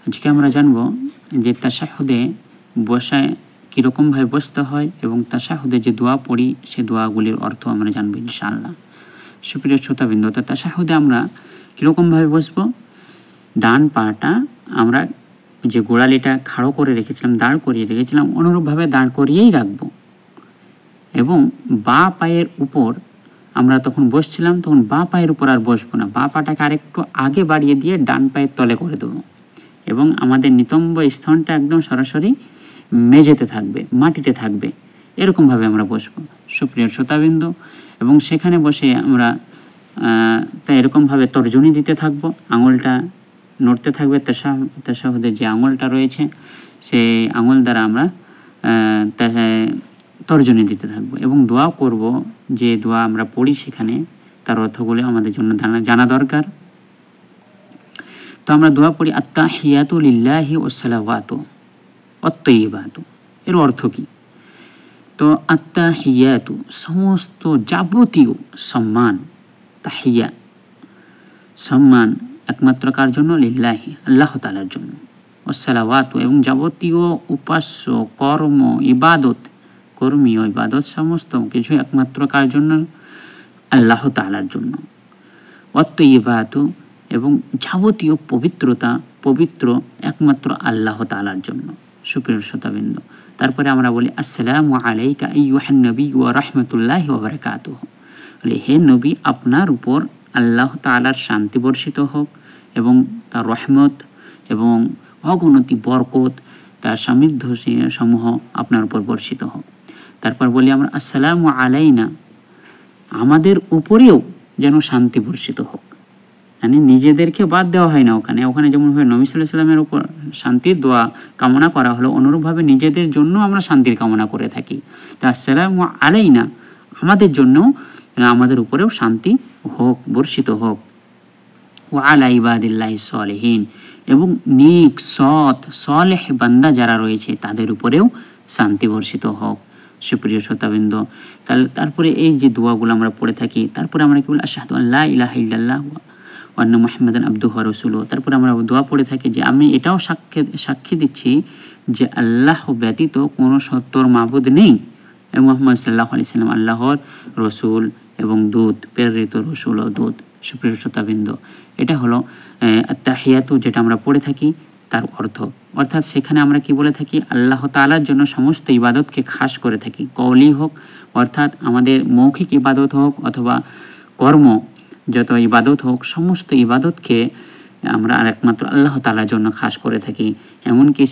আজকে আমরা জানব যে তাশাহুদে বসায় কীরকমভাবে বসতে হয় এবং তাশাহুদে যে দোয়া পড়ি সে দোয়াগুলির অর্থ আমরা জানবো ইনশাআল্লাহ। সুপ্রিয় শ্রোতাবৃন্দ, তো তাশাহুদে আমরা কীরকমভাবে বসবো, ডান পাটা আমরা যে গোড়ালিটা খাড়ো করে রেখেছিলাম, দাঁড় করিয়ে রেখেছিলাম, অনুরূপভাবে দাঁড় করিয়েই রাখবো এবং বাঁ পায়ের উপর আমরা তখন বসছিলাম, তখন বাঁ পায়ের উপর আর বসবো না, বাঁ পাটাকে আরেকটু আগে বাড়িয়ে দিয়ে ডান পায়ের তলে করে দেবো এবং আমাদের নিতম্ব স্থনটা একদম সরাসরি মেঝেতে থাকবে, মাটিতে থাকবে, এরকমভাবে আমরা বসবো সুপ্রিয় শ্রোতাবৃন্দ। এবং সেখানে বসে আমরা তাই এরকমভাবে তর্জনী দিতে থাকবো, আঙুলটা নড়তে থাকবে, তাশাহুদের যে আঙুলটা রয়েছে সেই আঙুল দ্বারা আমরা তর্জনী দিতে থাকবো এবং দোয়া করব। যে দোয়া আমরা পড়ি সেখানে তার অর্থগুলো আমাদের জন্য জানা দরকার। তো আমরা দোয়া পড়ি আত্তাহিয়াতু লিল্লাহি ওয়াসসালাওয়াতু ওয়াত-তাইয়্যিবাতু। এর অর্থ কি? তো আত্তাহিয়াতু সমস্ত যাবতীয় সম্মান, তাহিয়া সম্মান একমাত্র কার জন্য? লিল্লাহি আল্লাহ তাআলার জন্য, ওয়াসসালাওয়াতু এবং যাবতীয় উপাস্য কর্ম ইবাদত, কর্মীয় ইবাদত সমস্ত কিছু একমাত্র কার জন্য? আল্লাহ তাআলার জন্য। ওয়াত-তাইয়্যিবাতু এবং যাবতীয় পবিত্রতা পবিত্র একমাত্র আল্লাহ তাআলার জন্য। সুপ্রিয় শ্রোতাবৃন্দ, তারপরে আমরা বলি আসসালামু আলাইকা আইয়ুহান নবী ওয়া রাহমাতুল্লাহি ওয়া বারাকাতুহু। হে নবী, আপনার উপর আল্লাহ তাআলার শান্তি বর্ষিত হোক এবং তার রহমত এবং অগণতি বরকত, তার সমৃদ্ধ সমূহ আপনার উপর বর্ষিত হোক। তারপর বলি আমরা আসসালামু আলাইনা, আমাদের উপরেও যেন শান্তি বর্ষিত হোক। মানে নিজেদেরকে বাদ দেওয়া হয় না, ওখানে যেমনভাবে নবী সাল্লাল্লাহু আলাইহি ওয়াসাল্লামের উপর শান্তির দোয়া কামনা করা হলো, অনুরূপভাবে নিজেদের জন্য আমরা শান্তির কামনা করে থাকি। তো আসসালামু আলাইনা, আমাদের জন্য আমাদের উপরেও শান্তি হোক, বর্ষিত হোক। ওয়া আলা ইবাদিল্লাহিস সালিহিন, এবং নেক সৎ সালেহ বান্দা যারা রয়েছে তাদের উপরেও শান্তি বর্ষিত হোক। সুপ্রিয় শ্রোতাবৃন্দ, তারপরে এই যে দোয়াগুলো আমরা পড়ে থাকি, তারপরে আমরা কি বলি আশহাদু আল্লা ইলাহা ইল্লাল্লাহ ওয়া আন্না মুহাম্মাদান আবদুহু ওয়া রাসূলুহু। তারপরে আমরা দোয়া পড়ে থাকি যে আমি এটাও সাক্ষী দিচ্ছি যে আল্লাহ ব্যতীত কোনো সত্য মাবুদ নেই এবং মুহাম্মদ সাল্লাল্লাহু আলাইহি সাল্লাম আল্লাহর রসুল এবং দূত, প্রেরিত রসুল ও দূত। সুপ্রিয় শ্রোতাবৃন্দ, এটা হলো আত্তাহিয়াতু যেটা আমরা পড়ে থাকি তার অর্থ। অর্থাৎ সেখানে আমরা কি বলে থাকি, আল্লাহ তাআলার জন্য সমস্ত ইবাদতকে খাস করে থাকি, কওলি হোক অর্থাৎ আমাদের মৌখিক ইবাদত হোক অথবা কর্ম যত ইবাদত হোক, সমস্ত ইবাদতকে আমরা আর একমাত্র আল্লাহ তাআলার জন্য খাস করে থাকি। এমনকি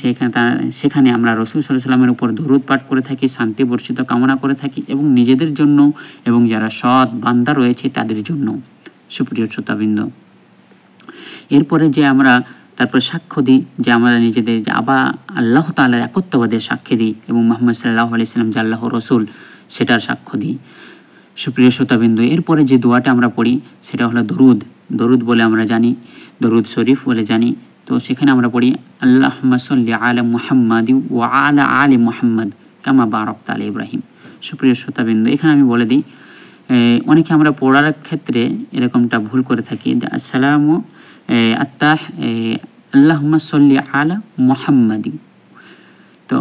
সেখানে আমরা রাসূল সাল্লাল্লাহু আলাইহি ওয়াসাল্লামের উপর দরুদ পাঠ করে থাকি, শান্তি বর্ষিত কামনা করে থাকি এবং নিজেদের জন্য এবং যারা সৎ বান্দা রয়েছে তাদের জন্য। সুপ্রিয় শ্রোতাবৃন্দ, এরপরে যে আমরা তারপর সাক্ষ্য দিই যে আমরা নিজেদের যে আল্লাহ তাআলার একত্ববাদের সাক্ষ্য দিই এবং মুহাম্মদ সাল্লাল্লাহু আলাইহি সাল্লাম যে আল্লাহর রসুল সেটার সাক্ষ্য দিই। সুপ্রিয় শ্রোতাবৃন্দ, এরপরে যে দোয়াটা আমরা পড়ি সেটা হলো দরুদ বলে আমরা জানি, দরুদ শরীফ বলে জানি। তো সেখানে আমরা পড়ি আল্লাহুম্মা সাল্লি আলা মুহাম্মাদি ওয়া আলা আলি মুহাম্মাদ কামা বারাকতা আলা ইব্রাহিম। সুপ্রিয় শ্রোতাবৃন্দ, এখানে আমি বলে দিই, অনেকে আমরা পড়ার ক্ষেত্রে এরকমটা ভুল করে থাকি, আসসালামু আল্লাহুম্মা সাল্লি আলা মুহাম্মাদি, তো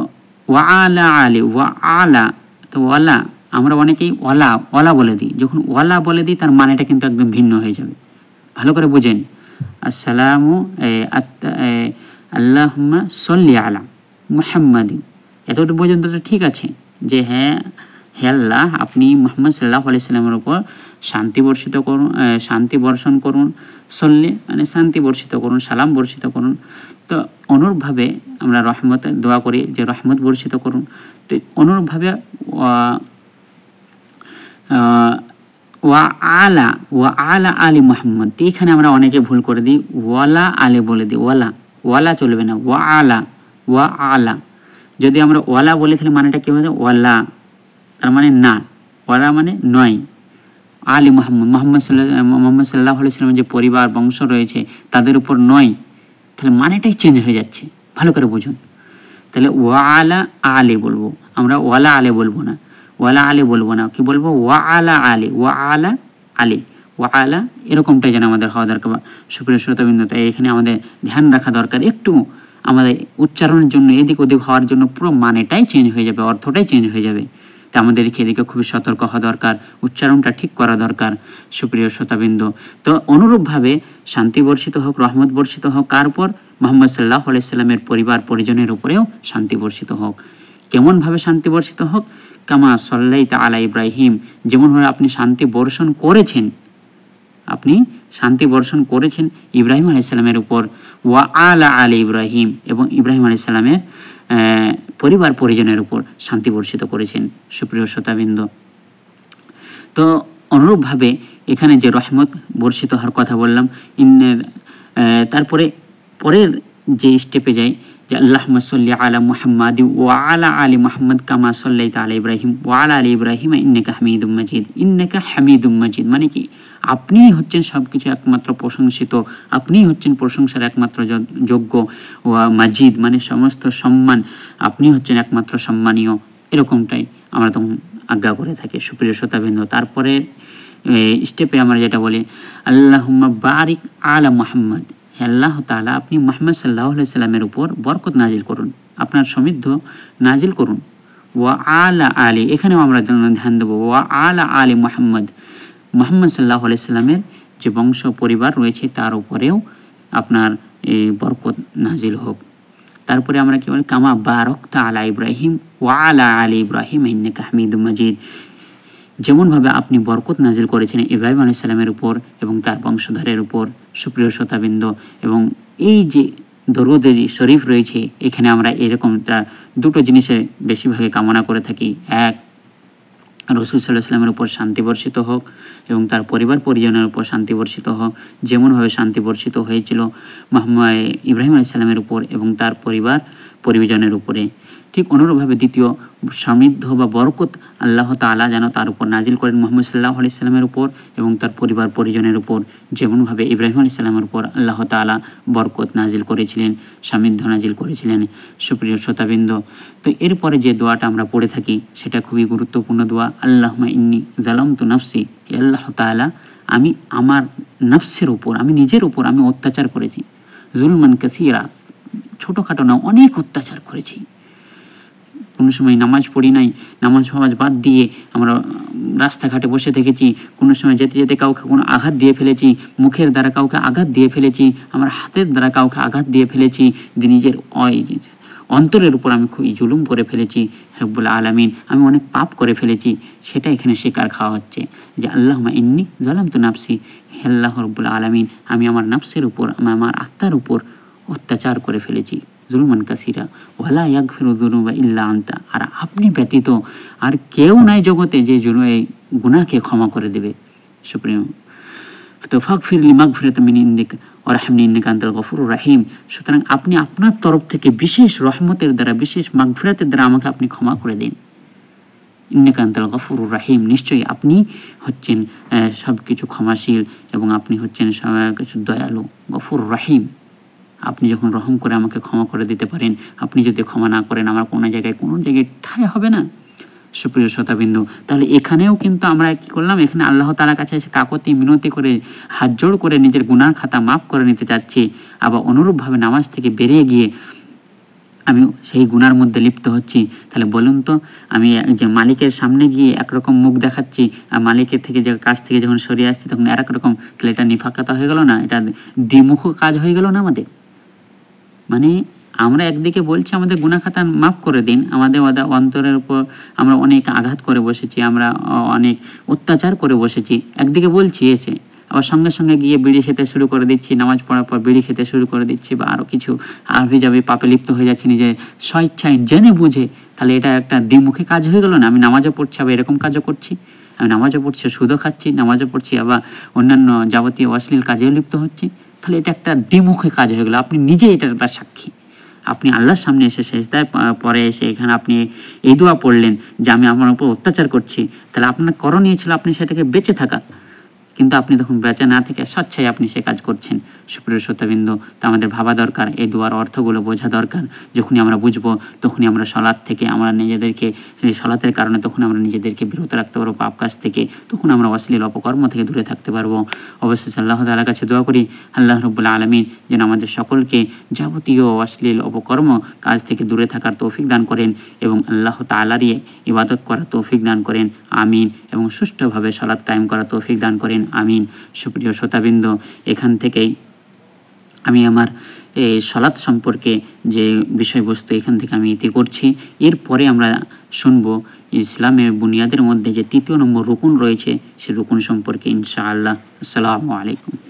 ওয়া আলা আলি ওয়া আলা, তো ওয়ালা আমরা অনেকেই ওয়ালা বলে দিই। যখন ওয়ালা বলে দিই তার মানেটা কিন্তু একদম ভিন্ন হয়ে যাবে, ভালো করে বুঝেন। আসসালামু আল্লাহুম্মা সাল্লি আলা মুহাম্মাদি, এতটুকু পর্যন্ত তো ঠিক আছে যে হ্যাঁ আল্লাহ আপনি মুহাম্মদ সাল্লাল্লাহু আলাইহি সাল্লামের উপর শান্তি বর্ষণ করুন, সল্লি মানে শান্তি বর্ষিত করুন, সালাম বর্ষিত করুন। তো অনুরূপভাবে আমরা রহমতের দোয়া করি যে রহমত বর্ষিত করুন। তো অনুরূপভাবে ওয়া আলা আলি মুহাম্মদ, এখানে আমরা অনেকে ভুল করে দিই, ওয়ালা আলে বলে দিই, ওয়ালা চলবে না, ওয়া আলা। যদি আমরা ওয়ালা বলি তাহলে মানেটা কি হবে? ওয়ালা তার মানে না, ওয়ালা মানে নয়। আলি মুহাম্মদ সাল্লাল্লাহু আলাইহি সাল্লামের যে পরিবার বংশ রয়েছে তাদের উপর নয়, তাহলে মানেটাই চেঞ্জ হয়ে যাচ্ছে, ভালো করে বুঝুন। তাহলে ওয়ালা আলে বলবো আমরা, ওয়ালা আলে বলবো না, কি বলবো? ওয়া আলা আলি, ওয়া আলা, এরকমটাই যেন আমাদের হওয়া দরকার। সুপ্রিয় শ্রোতাবৃন্দ, তাই এখানে আমাদের ধ্যান রাখা দরকার, একটু আমাদের উচ্চারণের জন্য এদিক ওদিক হওয়ার জন্য পুরো মানেটাই চেঞ্জ হয়ে যাবে, অর্থটাই চেঞ্জ হয়ে যাবে। তা আমাদেরকে এদিকে খুবই সতর্ক হওয়া দরকার, উচ্চারণটা ঠিক করা দরকার সুপ্রিয় শ্রোতাবৃন্দ। তো অনুরূপভাবে শান্তি বর্ষিত হোক, রহমত বর্ষিত হোক কার উপর? মুহাম্মদ সাল্লাল্লাহু আলাইহি সাল্লামের পরিবার পরিজনের উপরেও শান্তি বর্ষিত হোক। কেমনভাবে শান্তি বর্ষিত হোক? কামা সাল্লাইতা আলা ইব্রাহিম, যেমনভাবে আপনি শান্তি বর্ষণ করেছেন, আপনি শান্তি বর্ষণ করেছেন ইব্রাহিম আলাইহিস সালামের উপর, ওয়া আলা আলি ইব্রাহিম, এবং ইব্রাহিম আলাইহিস সালামের পরিবার পরিজনের উপর শান্তি বর্ষিত করেছেন সুপ্রিয় শ্রোতাবৃন্দ। তো অনুরূপভাবে এখানে যে রহমত বর্ষিত হওয়ার কথা বললাম, তারপরে পরের যে স্টেপে যাই যে আল্লাহুম্মা সাল্লি আলা মুহাম্মাদ ওয়া আলা আলি মুহাম্মাদ কামা সাল্লাইতা আলা ইব্রাহিম ওয়া আলা আলি ইব্রাহিম ইন্নাকা হামিদুম মাজিদ। ইন্নাকা হামিদুম মাজিদ মানে কি? আপনিই হচ্ছেন সবকিছু একমাত্র প্রশংসিত, আপনিই হচ্ছেন প্রশংসার একমাত্র যোগ্য। ওয়া মাজিদ মানে সমস্ত সম্মান, আপনি হচ্ছেন একমাত্র সম্মানীয়। এরকমটাই আমরা তখন আজ্ঞা করে থাকি সুপ্রিয় শ্রোতাবৃন্দ। তারপরে স্টেপে আমরা যেটা বলি আল্লাহুম্মা বারিক আলা মুহাম্মাদ, আল্লাহ তাআলা আপনি মুহাম্মদ সাল্লাল্লাহু আলাইহি সাল্লামের উপর বরকত নাজিল করুন, আপনার সমৃদ্ধ নাজিল করুন। ওয়া আলা আলি, এখানেও আমরা ধ্যান দেবো, ওয়া আলা আলি মুহাম্মদ, মুহাম্মদ সাল্লাল্লাহু আলাইহি সাল্লামের যে বংশ পরিবার রয়েছে তার উপরেও আপনার এই বরকত নাজিল হোক। তারপরে আমরা কি বলি কামা বারাকতা আলা ইব্রাহিম ওয়া আলা আলি ইব্রাহিম ইন্নাকা হামিদুম মাজিদ, যেমনভাবে আপনি বরকত নাজিল করেছেন ইব্রাহিম আলাইহিস সালামের উপর এবং তার বংশধরের উপর সুপ্রিয় শ্রোতাবৃন্দ। এবং এই যে দরুদ শরীফ রয়েছে এখানে আমরা এরকম দুটো জিনিসে বেশিরভাগে কামনা করে থাকি। এক, রাসূল সাল্লাল্লাহু আলাইহি ওয়াসাল্লামের উপর শান্তি বর্ষিত হোক এবং তার পরিবার পরিজনের উপর শান্তি বর্ষিত হোক, যেমনভাবে শান্তি বর্ষিত হয়েছিল মুহাম্মদ ইব্রাহিম আলাইহিস সালামের উপর এবং তার পরিবার পরিজনের উপরে। ঠিক অনুরূপভাবে দ্বিতীয়, সমৃদ্ধ বা বরকত আল্লাহ তাআলা যেন তার উপর নাজিল করেন মুহাম্মদ সাল্লাল্লাহু আলাইহি সাল্লামের উপর এবং তার পরিবার পরিজনের উপর, যেমনভাবে ইব্রাহিম আলাইহিস সালামের উপর আল্লাহ তাআলা বরকত নাজিল করেছিলেন, সমৃদ্ধ নাজিল করেছিলেন সুপ্রিয় শ্রোতাবৃন্দ। তো এরপরে যে দোয়াটা আমরা পড়ে থাকি সেটা খুবই গুরুত্বপূর্ণ দোয়া, আল্লাহুম্মা ইন্নী যালামতু নাফসি, হে আল্লাহ তাআলা আমি আমার নফসের উপর, আমি নিজের উপর আমি অত্যাচার করেছি, জুলমান কাসীরা, ছোটোখাটো না অনেক অত্যাচার করেছি। কোনো সময় নামাজ পড়ি নাই, নামাজ বাদ দিয়ে আমরা রাস্তাঘাটে বসে থেকেছি, কোনো সময় যেতে যেতে কাউকে কোনো আঘাত দিয়ে ফেলেছি, মুখের দ্বারা কাউকে আঘাত দিয়ে ফেলেছি, আমার হাতের দ্বারা কাউকে আঘাত দিয়ে ফেলেছি, নিজের অন্তরের উপর আমি খুবই জুলুম করে ফেলেছি রব্বুল আলামিন, আমি অনেক পাপ করে ফেলেছি। সেটা এখানে শিকার খাওয়া হচ্ছে যে আল্লাহুম্মা ইন্নী যালামতু নাফসি, হে আল্লাহ রব্বুল আলামিন আমি আমার নফসের উপর, আমি আমার আত্মার উপর অত্যাচার করে ফেলেছি, জুলমান কাসীরা, ওয়ালা ইয়াগফিরু যুনুবা ইল্লা আনতা, আর আপনি ব্যতীত আর কেউ নাই জগতে যে এই গুনাহকে ক্ষমা করে দেবে সুপ্রিম। তো ফাগফিরলি মাগফিরাতাম মিন ইনদিকা ওয়ারহামনি ইন্নাকা আনতাল গফুরুর রহিম, সুতরাং আপনি আপনার তরফ থেকে বিশেষ রহমতের দ্বারা, বিশেষ মাগফিরাতের দ্বারা আমাকে আপনি ক্ষমা করে দিন। ইন্নাকা আনতাল গফুরুর রহিম, নিশ্চয়ই আপনি হচ্ছেন সব কিছু ক্ষমাশীল এবং আপনি হচ্ছেন সব কিছু দয়ালু, গফুর রহিম। আপনি যখন রহম করে আমাকে ক্ষমা করে দিতে পারেন, আপনি যদি ক্ষমা না করেন আমার কোনো জায়গায় ঠাঁই হবে না সুপ্রিয় শ্রোতাবিন্দু। তাহলে এখানেও কিন্তু আমরা কি করলাম, এখানে আল্লাহ তাআলার কাছে এসে কাকতি মিনতি করে হাত জোড় করে নিজের গুনার খাতা মাফ করে নিতে চাচ্ছি। আবার অনুরূপভাবে নামাজ থেকে বেরিয়ে গিয়ে আমি সেই গুনার মধ্যে লিপ্ত হচ্ছি। তাহলে বলুন তো, আমি যে মালিকের সামনে গিয়ে একরকম মুখ দেখাচ্ছি আর মালিকের থেকে যে কাজ থেকে যখন সরিয়ে আসছি তখন আর একরকম, তাহলে এটা নিফাকাতা হয়ে গেল না? এটা দ্বিমুখ কাজ হয়ে গেল না আমাদের? মানে আমরা একদিকে বলছি আমাদের গুনাহ খাতা মাফ করে দিন, আমাদের অন্তরের উপর আমরা অনেক আঘাত করে বসেছি, আমরা অনেক অত্যাচার করে বসেছি, একদিকে বলছি এসে আবার সঙ্গে সঙ্গে গিয়ে বিড়ি খেতে শুরু করে দিচ্ছি, নামাজ পড়ার পর বিড়ি খেতে শুরু করে দিচ্ছি বা আরও কিছু হাবিজাবি পাপে লিপ্ত হয়ে যাচ্ছি নিজে স্বেচ্ছায় জেনে বুঝে। তাহলে এটা একটা দ্বিমুখী কাজ হয়ে গেল না? আমি নামাজও পড়ছি আবার এরকম কাজও করছি, আমি নামাজও পড়ছি সুদও খাচ্ছি, নামাজও পড়ছি আবার অন্যান্য যাবতীয় অশ্লীল কাজেও লিপ্ত হচ্ছি। তাহলে এটা একটা দ্বিমুখী কাজ হয়ে গেলো। আপনি নিজে এটার তার সাক্ষী। আপনি আল্লাহর সামনে এসে সেজদায় পরে এসে এখানে আপনি এই দোয়া পড়লেন যে আমি আমার উপর অত্যাচার করছি, তাহলে আপনার করণীয় ছিল আপনি সেটাকে বেঁচে থাকা, কিন্তু আপনি তখন বেঁচে না থেকে স্বেচ্ছায় আপনি সে কাজ করছেন। সুপ্রিয় শ্রোতাবৃন্দ, তা আমাদের ভাবা দরকার, এই দোয়ার অর্থগুলো বোঝা দরকার। যখনই আমরা বুঝবো তখনই আমরা সলাৎ থেকে আমরা নিজেদেরকে, সেই সলাতের কারণে তখন আমরা নিজেদেরকে বিরত রাখতে পারবো পাপ কাজ থেকে, তখন আমরা অশ্লীল অপকর্ম থেকে দূরে থাকতে পারবো। অবশ্যই আল্লাহ তাআলার কাছে দোয়া করি আল্লাহ রাব্বুল আলামিন যেন আমাদের সকলকে যাবতীয় অশ্লীল অপকর্ম কাজ থেকে দূরে থাকার তৌফিক দান করেন এবং আল্লাহ তাআলারই ইবাদত করার তৌফিক দান করেন, আমিন। এবং সুষ্ঠুভাবে সালাত কায়েম করার তৌফিক দান করেন, আমিন। সুপ্রিয় শ্রোতাবৃন্দ, এখান থেকেই আমি আমার এই সালাত সম্পর্কে যে বিষয়বস্তু এখান থেকে আমি ইতি করছি। এরপরে আমরা শুনব ইসলামের বুনিয়াদের মধ্যে যে ৩য় নম্বর রুকুন রয়েছে, সে রুকুন সম্পর্কে ইনশাআল্লাহ। আসসালামু আলাইকুম।